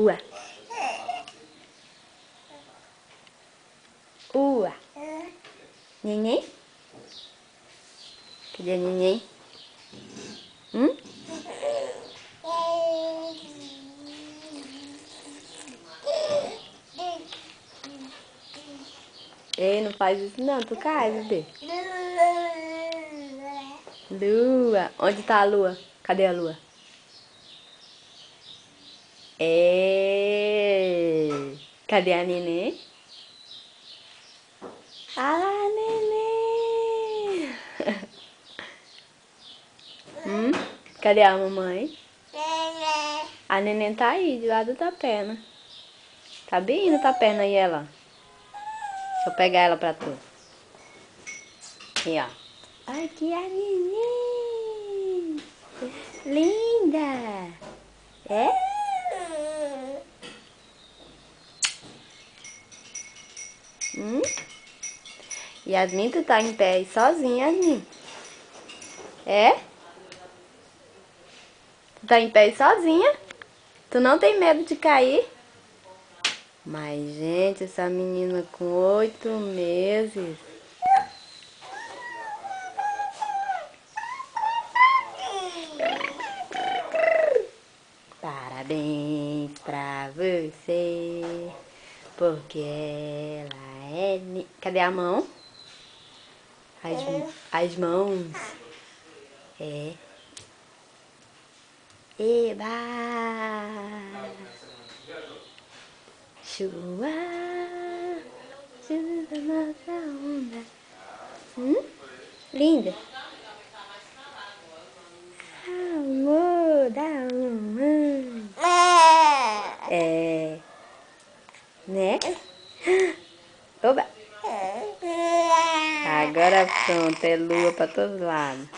Ua. Ua. Neném? Cadê a neném? Ei, não faz isso não, tu cai, bebê. Lua. Onde tá a lua? Cadê a lua? Cadê a neném? Ah lá, neném. Cadê a mamãe? A neném tá aí, de lado da perna. Tá bem indo a perna aí, ela. Deixa eu pegar ela pra tu. Aqui, ó. Aqui a neném. Linda. É? Yasmin, tu tá em pé aí sozinha, Yasmin? É? Tu tá em pé aí sozinha? Tu não tem medo de cair? Mas, gente, essa menina com 8 meses. Parabéns pra você, porque ela é... Cadê a mão? As mãos. É. Eba! Chuva, chuva nossa onda. Linda. Amor da mamãe. É. Né? Oba! Agora pronto, é lua pra todos lados.